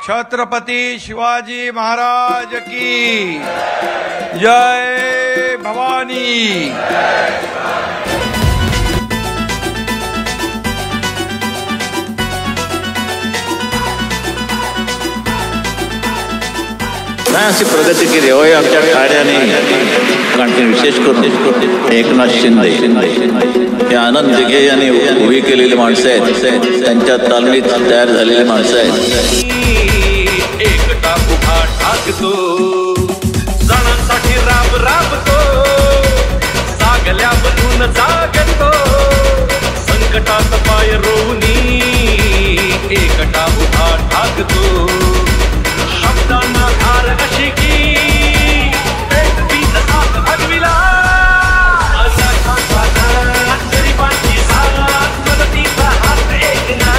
छत्रपती शिवाजी महाराज की जय भवानी। अशी प्रगती केली होय आमच्या ठाण्याने। कारण विशेष करून एकनाथ शिंदे हे आनंद दिघे यांनी उभी केलेली माणसं आहेत, त्यांच्या तालमीत तयार झालेली माणसं आहेत। एकटा उभा ठाकतो, जणांसाठी राब राबतो, जागल्या बनून जागतो, संकटात पाय रोवणी एकटा उभा ठाकतो। शब्दांना धार अशी की एक बीज साथ भगविला, गरिबांची साथ मदतीचा हात एकना,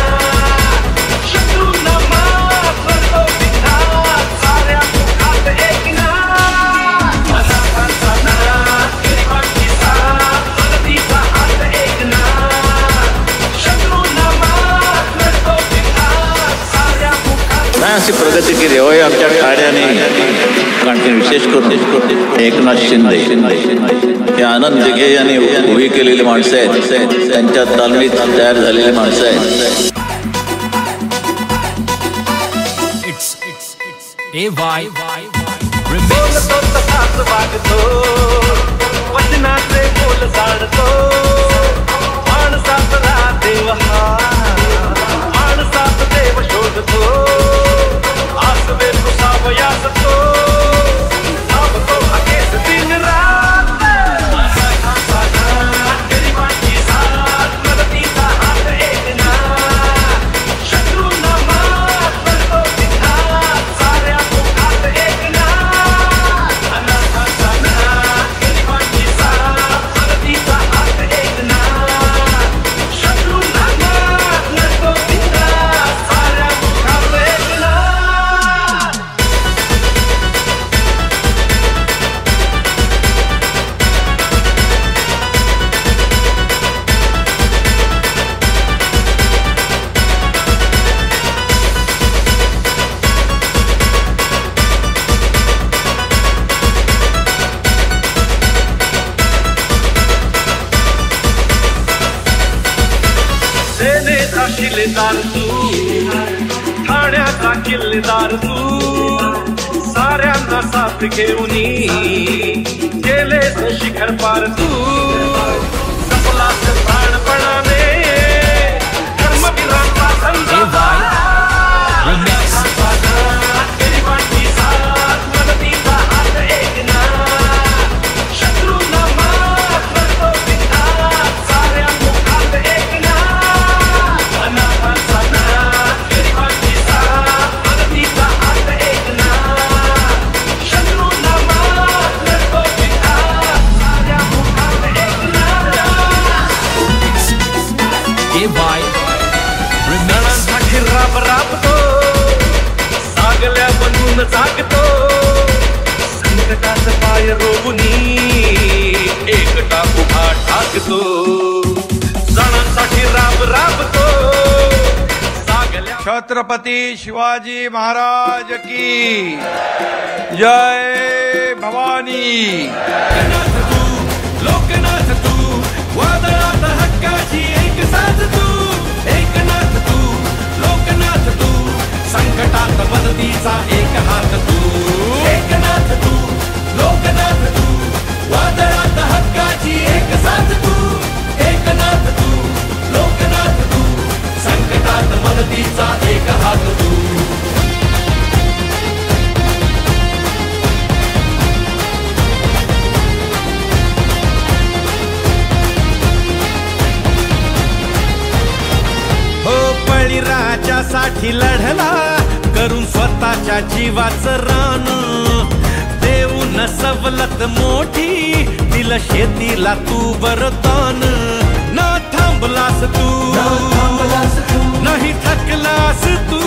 शत्रूंना माफ करतो बिनधास्त, साऱ्या मुखात एकना, गरिबांची साथ मदतीचा हात एकना, शत्रूंना माफ करतो बिनधास्त, साऱ्या मुखात। अशी प्रगती केली होय आमच्या ठाण्याने। कारण विशेष करून एकनाथ शिंदे हे आनंद दिघे यांनी उभी केलेली माणसं आहेत, त्यांच्या तालमीत तयार झालेली माणसं आहेत। बोलतो तसाच वागतो, वचनाचे बोल जाणतो, माणसात देव हा, माणसात देव शोधतो, आसवे सावयास तो धावतो अखेस दिन रात, गरिबांची साथ मदतीचा हात एकना, शत्रूंना माफ करतो बिनधास्त, साऱ्या मुखात एकना, गरिबांची साथ मदतीचा हात एकना, शत्रूंना माफ करतो बिनधास्त, साऱ्या मुखात एकना। सेनेचा शिलेदार तू, ठाण्याचा किल्लेदार तू, साऱ्यांना साथ घेऊनी गेलेस शिखर पार तू, सपलास प्राणपणाने धर्मवीरांचा संघ, गरिबांची साथ मदतीचा हात एकना, शत्रूंना माफ करतो बिनधास्त, साऱ्या मुखात एकना, गरिबांची साथ मदतीचा हात एकना, शत्रूंना माफ करतो बिनधास्त, साऱ्या मुखात एकना। जणांसाठी राब राबतो, सागल्या बनून जागतो, संकटात पाय रोवणी एकटा उभा ठाकतो, जणांसाठी राब राबतो, सागल्या। छत्रपती शिवाजी महाराज की जय भवानी। लोकनाथ तू, वादळात हक्काची एक साथ तू, एकनाथ तू, लोकनाथ तू, संकटात मदतीचा एक हात तू, एकनाथ तू, लोकनाथ तू, वादळात हक्काची एक साथ तू, एकनाथ तू, लोकनाथ तू, संकटात मदतीचा एक हात तू। बळीराजासाठी लढला, करून स्वतःच्या जीवाचं रान, देऊन सवलत मोठी दिलं शेतीला तू वरदान, न थांबलास तू, नाही थकलास तू,